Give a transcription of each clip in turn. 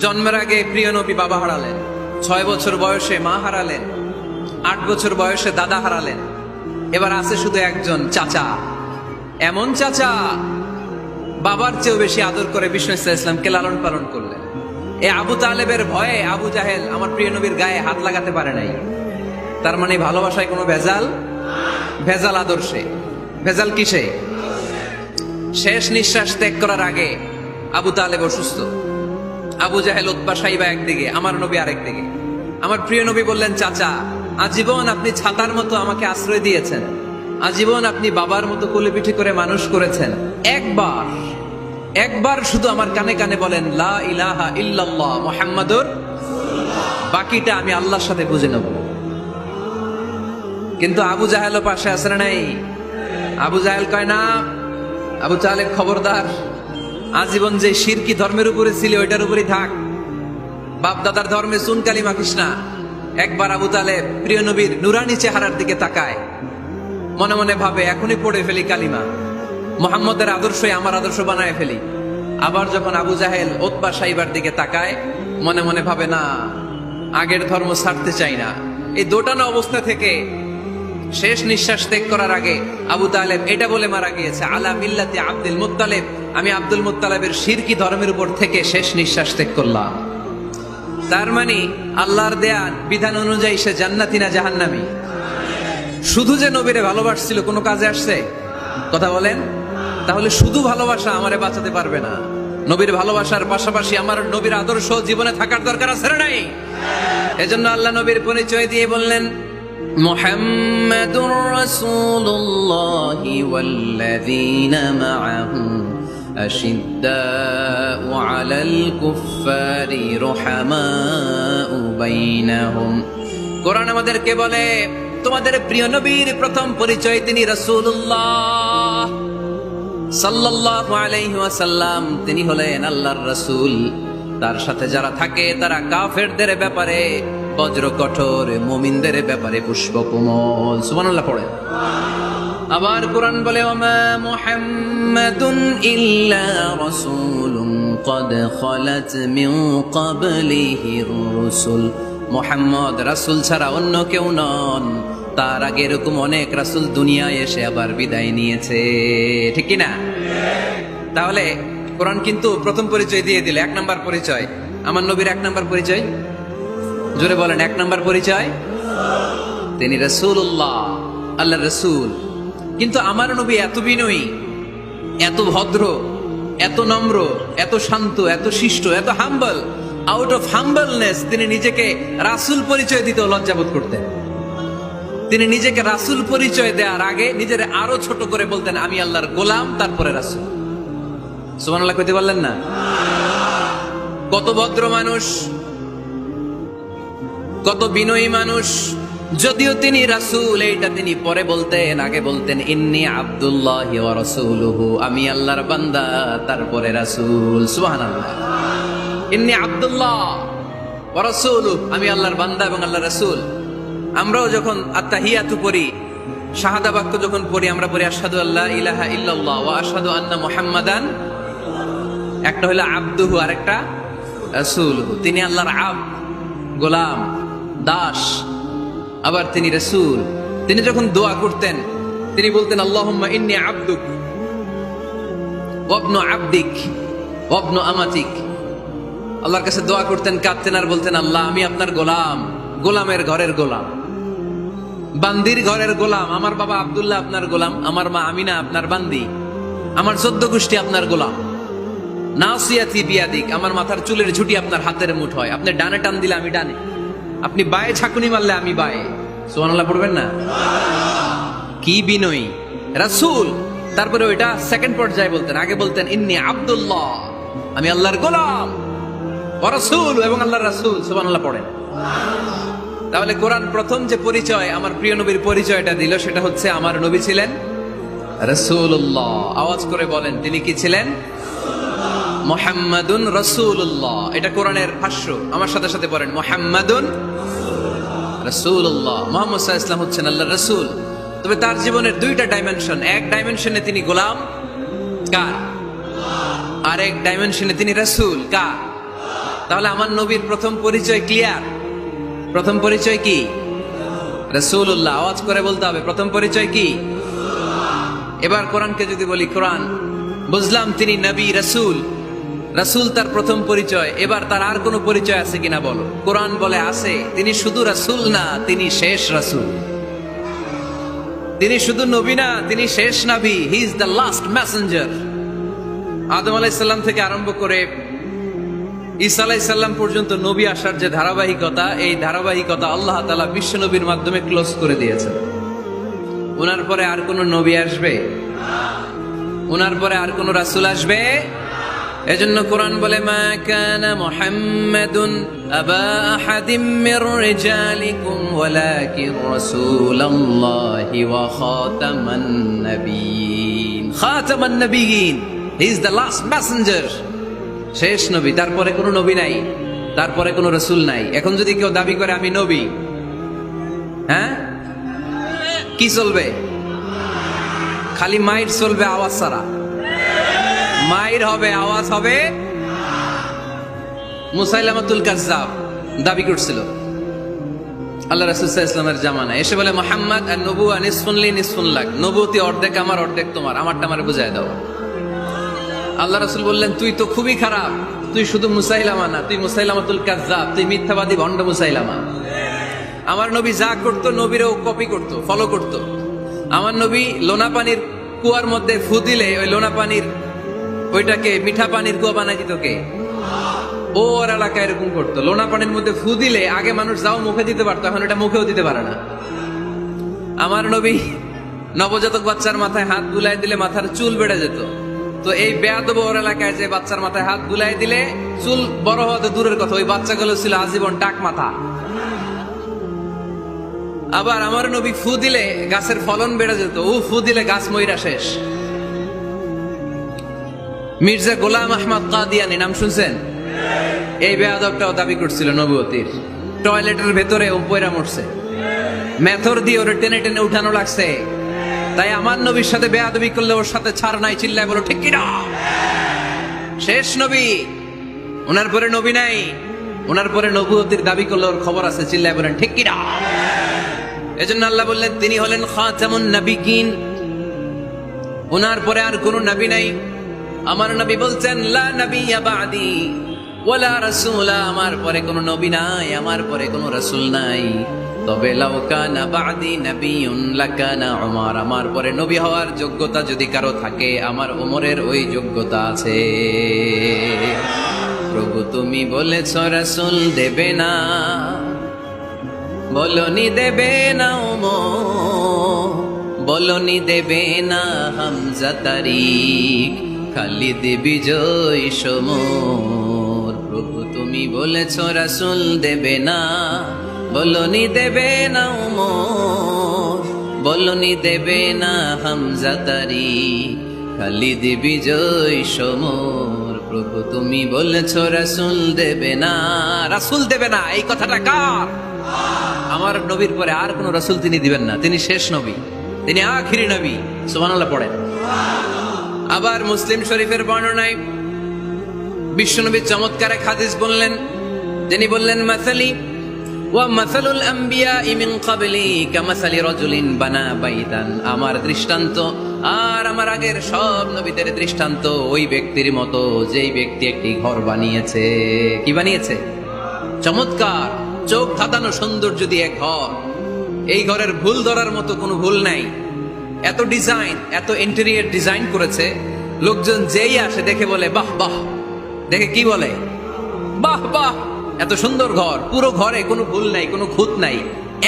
জন্মের আগে প্রিয় নবী বাবা হারালেন, 6 বছর বয়সে মা হারালেন, 8 বছর বয়সে দাদা হারালেন। এবার আছে শুধু একজন চাচা। এমন চাচা বাবার চেয়েও বেশি আদর করে বিষ্ণু ইসলামকে লালন পালন করলেন। এ আবু তালেবের ভয়ে আবু জাহেল আমার প্রিয় নবীর গায়ে হাত লাগাতে পারে নাই। তার মানে ভালোবাসায় কোনো ভেজাল? ভেজাল আদর্শে। ভেজাল কিসে? শেষ নিঃশ্বাস ত্যাগ করার আগে আবু তালেব অসুস্থ। আবু জাহেল উতবা সাইবা একদিকে, আমার নবী আরেক দিকে। আমার প্রিয় নবী বললেন, চাচা আজীবন আপনি ছাতার মতো আমাকে আশ্রয় দিয়েছেন, আজীবন আপনি বাবার মতো কোলে পিঠে করে মানুষ করেছেন। একবার শুধু আমার কানে কানে বলেন লা ইলাহা ইল্লাল্লাহ মুহাম্মাদুর, বাকিটা আমি আল্লাহর সাথে বুঝে নেব। কিন্তু আবু জাহেলও পাশে আছে না নাই? আবু জাহেল কয় না, আবু তালেব খবরদার, আজীবন যে শিরকি ধর্মের উপরে ছিল ওইটার উপরেই থাক, বাপ দাদার ধর্মে চুন কালি মাখিস না। একবার আবু তালেব প্রিয় নবীর নুরানি চেহারার দিকে তাকায়, মনে মনে ভাবে এখনই পড়ে ফেলি কালিমা, মুহাম্মদের আদর্শই আমার আদর্শ বানায় ফেলি। আবার যখন আবু জাহেল উতবা সাইবার দিকে তাকায়, মনে মনে ভাবে না, আগের ধর্ম ছাড়তে চাই না। এই দোটানা অবস্থা থেকে শেষ নিঃশ্বাস ত্যাগ করার আগে আবু তালেব এটা বলে মারা গিয়েছে, আলা মিল্লাতি আব্দুল মুত্তালিব, আমি আব্দুল মুত্তালিবের শিরকি ধর্মের উপর থেকে শেষ নিঃশ্বাস ত্যাগ করলাম। তার মানে আল্লাহর দেয়া বিধান অনুযায়ী সে জান্নাতি না জাহান্নামী? শুধু যে নবীরে ভালোবাসছিল কোনো কাজে আসছে? কথা বলেন। তাহলে শুধু ভালোবাসা আমারে বাঁচাতে পারবে না। নবীর ভালোবাসার পাশাপাশি আমার নবীর আদর্শ জীবনে থাকার দরকার আছে না নাই? এজন্য আল্লাহ নবীর পরিচয় দিয়ে বললেন, মুহাম্মাদুর রাসূলুল্লাহি ওয়াল্লাযীনা মাআহু আশিদ্দাউ আলাল কুফফারি রুহামাউ বাইনাহুম। কোরআন আমাদেরকে বলে তোমাদের প্রিয় নবীর প্রথম পরিচয় তিনি রাসূলুল্লাহ সাল্লাল্লাহু আলাইহি ওয়াসাল্লাম। তিনি হলেন আল্লাহর রাসূল। তার সাথে যারা থাকে তারা কাফেরদের ব্যাপারে বজ্র কঠোর, মুমিনদের ব্যাপারে পুষ্পকোমল। সুবহানাল্লাহ পড়ে। আবার কোরআন বলে, ওমা মুহাম্মাদুন ইল্লা রাসূলুন ক্বাদ খালাত মিন ক্বাবলিহির রাসূল। মুহাম্মদ রাসূল ছাড়া অন্য কেউ নন, তার আগে এরকম অনেক রাসূল দুনিয়ায় এসে আবার বিদায় নিয়েছে। ঠিক কি না? তাহলে কোরআন কিন্তু প্রথম পরিচয় দিয়ে দিলে, 1 নাম্বার পরিচয় আমার নবীর। 1 নাম্বার পরিচয় জোরে বলেন, 1 নাম্বার পরিচয় তিনি রাসূলুল্লাহ, আল্লাহর রাসূল। কিন্তু আমার নবী এত বিনয়ী, এত ভদ্র, এত নম্র, এত শান্ত, এত শিষ্ট, এত হাম্বল। আউট অফ হাম্বলনেস তিনি নিজেকে রাসূল পরিচয় দিতে লজ্জাবোধ করতেন। তিনি নিজেকে রাসূল পরিচয় দেওয়ার আগে নিজের আরো ছোট করে বলতেন, আমি আল্লাহর গোলাম, তারপরে রাসূল। সুবহানাল্লাহ কইতে পারলেন না? কত ভদ্র মানুষ, কত বিনয়ী মানুষ। যদিও তিনি রাসূল, এইটা তিনি পরে বলতেন, আগে বলতেন ইন্নী আব্দুল্লাহি ওয়া রাসূলুহু, আমি আল্লাহর বান্দা, তারপরে রাসূল। সুবহানাল্লাহ। ইন্নী আব্দুল্লাহ ওয়া রাসূলুহু, আমি আল্লাহর বান্দা এবং আল্লাহর রাসূল। আমরাও যখন আত্তাহিয়াতু পড়ি, শাহাদা বাক্য যখন পড়ি, আমরা পড়ি আশহাদু আল্লা ইলাহা ইল্লাল্লাহ ওয়া আশহাদু আন্না মুহাম্মাদান। একটা হলো আব্দুহু আর একটা রাসূলুহু। তিনি আল্লাহর আব্দ, গোলাম, দাস, আবার তিনি রাসূল। তিনি যখন দোয়া করতেন তিনি বলতেন, আল্লাহুম্মা ইন্নী আবদুক ওয়া ইবনু আবদিক ওয়া ইবনু আমাতিক। আল্লাহর কাছে দোয়া করতেন, কাঁদতেন আর বলতেন, আল্লাহ আমি আপনার গোলাম, গোলামের ঘরের গোলাম, বান্দির ঘরের গোলাম। আমার বাবা আব্দুল্লাহ আপনার গোলাম, আমার মা আমিনা আপনার বান্দি, আমার 14 গোষ্ঠী আপনার গোলাম। নাসিয়াতি বিয়াদিক, আমার মাথার চুলের ঝুঁটি আপনার হাতের মুঠোয়। আপনি ডানে টান দিলে আমি ডানে, আপনি বায়ে ঝাঁকুনি মারলে আমি বায়ে। সুবহানাল্লাহ পড়বেন না? কি বিনয়ী রাসূল। তারপরে ওইটা সেকেন্ড পর্যায়ে বলতেন। আগে বলতেন ইন্নী আব্দুল্লাহ, আমি আল্লাহর গোলাম, ওয়া রাসূল, এবং আল্লাহর রাসূল। সুবহানাল্লাহ পড়েন। তাহলে কোরআন প্রথম যে পরিচয় আমার প্রিয় নবীর পরিচয়টা দিল, সেটা হচ্ছে আমার নবী ছিলেন রাসূলুল্লাহ। আওয়াজ করে বলেন, তিনি কি ছিলেন? মুহাম্মাদুন রাসূলুল্লাহ। এটা কোরআনের ভাষ্য। আমার সাথে সাথে পড়েন, মুহাম্মাদুন রাসূলুল্লাহ। মুহাম্মদ সাল্লাল্লাহু আলাইহি ওয়াসাল্লাম হচ্ছেন আল্লাহর রাসূল। তবে তার জীবনের 2টা ডাইমেনশন। এক ডাইমেনশনে তিনি গোলাম, কার? আর এক ডাইমেনশনে তিনি রাসূল, কার? তাহলে আমার নবীর প্রথম পরিচয় ক্লিয়ার। প্রথম পরিচয় কি? রাসূলুল্লাহ। আওয়াজ করে বলতে হবে, প্রথম পরিচয় কি? এবার কোরআনকে যদি বলি, কোরআন বুঝলাম তিনি নবী রাসূল, রাসূল তার প্রথম পরিচয়, এবার তার আর কোনো পরিচয় আছে কিনা বলো। কোরআন বলে আছে, তিনি শুধু রাসূল না, তিনি শেষ রাসূল। তিনি শুধু নবী না, তিনি শেষ নবী। He is the last messenger. Adam আলাইহিস সালাম থেকে আরম্ভ করে ঈসা আলাইহিস সালাম পর্যন্ত নবী আসার যে ধারাবাহিকতা, এই ধারাবাহিকতা আল্লাহ তাআলা বিশ্ব নবীর মাধ্যমে ক্লোজ করে দিয়েছেন। ওনার পরে আর কোন নবী আসবে? ওনার পরে আর কোন রাসূল আসবে? এজন্য কোরআন বলে, মা কানা মুহাম্মাদুন আবা আহাদিম মির রিজালিকুম ওয়ালাকিন রাসূলুল্লাহি ওয়া খাতামান নাবিয়্যিন। খাতামান নাবিয়্যিন, he is the last messenger, শেষ নবী। তারপরে কোনো নবী নাই, তারপরে কোনো রাসূল নাই। এখন যদি কেউ দাবি করে আমি নবী, হ্যাঁ, কি চলবে? খালি মাইর চলবে, আওয়াজ ছাড়া। মাইর হবে, আওয়াজ হবে। মুসাইলামাতুল কাজ্জাব দাবি করছিল আল্লাহ রাসূল সাল্লাল্লাহু আলাইহি ওয়াসাল্লামের জামানায়, এসে বলে, মুহাম্মদ আর নবুয়া নিসফুন লি নিসফুন লাক, নবুয়তি অর্ধেক আমার, অর্ধেক তোমার, আমারটা আমারে বুঝায় দাও। আল্লাহ রাসূল বললেন, তুই তো খুবই খারাপ, তুই শুধু মুসাইলামা না, তুই মুসাইলামাতুল কাজ্জাব, তুই মিথ্যাবাদী ভণ্ড মুসাইলামা। আমার নবী যা করতো নবীরও কপি করতো, ফলো করতো। আমার নবী লোনা পানির কুয়ার মধ্যে ফু দিলে ওই লোনা পানির ওইটাকে মিঠা পানির কুয়া বানাই দিত কে? ও ওর এলাকায় এরকম করতো। লোনা পানির মধ্যে ফু দিলে আগে মানুষ যাও মুখে দিতে পারতো, এখন এটা মুখেও দিতে পারে না। আমার নবী নবজাতক বাচ্চার মাথায় হাত বুলাই দিলে মাথার চুল বেড়ে যেত। তো এই বেয়াদব ওর এলাকায় যে বাচ্চার মাথায় হাত বুলাই দিলে চুল বড় হওয়া তো দূরের কথা, ওই বাচ্চাগুলো ছিল আজীবন টাক মাথা। আবার আমার নবী ফু দিলে গাছের ফলন বেড়ে যেত, ও ফু দিলে গাছ মইরা শেষ। মির্জা গোলাম আহমদ কাদিয়ানী নাম শুনছেন? এই বেয়াদবটাও দাবি করছিল নবুয়তির। টয়লেটের ভেতরে ও পয়রা মরছে, মেথর দিয়ে ওরে টেনে টেনে উঠানো লাগছে। তাই আমার নবীর সাথে বেয়াদবি করলে ওর সাথে ছাড় নাই, চিল্লায় বলো ঠিক কিনা? শেষ নবী, ওনার পরে নবী নাই। ওনার পরে নবুয়তির দাবি করলে ওর খবর আছে, চিল্লায় বলেন ঠিক কিনা? এজন্য আল্লাহ বললেন তিনি হলেন খাতামুন নাবিয়্যিন, ওনার পরে আর কোনো নবী নাই। আমার নবী বলছেন, লা নাবিয়্যা বা'দি ওয়ালা রাসূলা, আমার পরে কোনো নবী নাই, আমার পরে কোনো রাসূল নাই। তবে লাউ কানা বা'দি নাবিয়্যুন লাকানা উমর, আমার পরে নবী হওয়ার যোগ্যতা যদি কারো থাকে, আমার ওমরের ওই যোগ্যতা আছে। প্রভু তুমি বলেছো রাসূল দেবে না, বলনি দেবে না ওমর, বলনি দেবে না হামজা তারিক, খালিদ বিজয় সমর। প্রভু তুমি বলেছো রাসূল দেবে না, বলনি দেবে না ওমর, বলনি দেবে না হামজা তারিক, খালিদ বিজয় সমর। প্রভু তুমি বলেছো রাসূল দেবে না, রাসূল দেবে না, এই কথাটা কার? আমার নবীর পরে আর কোন রাসূল তিনি দিবেন না, তিনি শেষ নবী, তিনি আখিরি নবী। সুবহানাল্লাহ পড়েন। আবার মুসলিম শরীফের বর্ণনায় বিশ্বনবী চমৎকার এক হাদিস বললেন, যিনি বললেন, মাসালি ওয়া মাসালুল আম্বিয়া মিন ক্বাবলি কামাসালি রাজুলিন বানা বাইতান, আমার দৃষ্টান্ত আর আমার আগের সব নবীদের দৃষ্টান্ত ওই ব্যক্তির মতো, যেই ব্যক্তি একটি ঘর বানিয়েছে। কি বানিয়েছে? চমৎকার, চোখ ধাঁধানো সৌন্দর্য দিয়ে এক ঘর। এই ঘরের ভুল ধরার মতো কোনো ভুল নাই। এত ডিজাইন, এত ইন্টেরিয়র ডিজাইন করেছে, লোকজন যেই আসে দেখে বলে বাহ বাহ। দেখে কি বলে? বাহ বাহ, এত সুন্দর ঘর। পুরো ঘরে কোনো ভুল নাই, কোনো খুঁত নাই,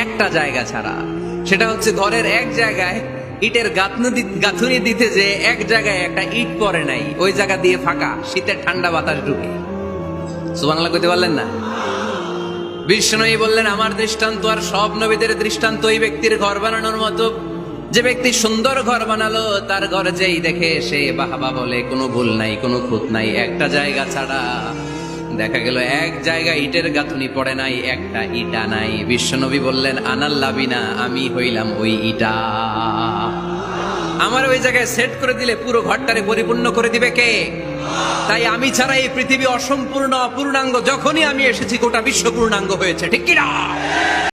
একটা জায়গা ছাড়া। সেটা হচ্ছে ঘরের এক জায়গায় ইটের গাঁথুনি দিতে যে এক জায়গায় একটা ইট পড়ে নাই, ওই জায়গা দিয়ে ফাঁকা, শীতের ঠান্ডা বাতাস ঢুকে। সুবহানাল্লাহ কইতে পারলেন না? বিষ্ণু বললেন, আমার দৃষ্টান্ত আর সব নবীদের দৃষ্টান্ত ওই ব্যক্তির ঘর বানানোর মতো। যে ব্যক্তি সুন্দর ঘর বানালো, তার ঘর যেই দেখে সে বাহবা বলে, কোনো ভুল নাই, কোনো খুঁত নাই, একটা জায়গা ছাড়া। দেখা গেল এক জায়গায় ইটের গাঁথুনি পড়ে নাই, একটা ইটা নাই। বিশ্বনবী বললেন, আনাল লাবিনা, আমি হইলাম ওই ইটা। আমার ওই জায়গায় সেট করে দিলে পুরো ঘরটারে পরিপূর্ণ করে দিবে কে? তাই আমি ছাড়া এই পৃথিবী অসম্পূর্ণ অপূর্ণাঙ্গ, যখনই আমি এসেছি গোটা বিশ্ব পূর্ণাঙ্গ হয়েছে, ঠিক কিনা?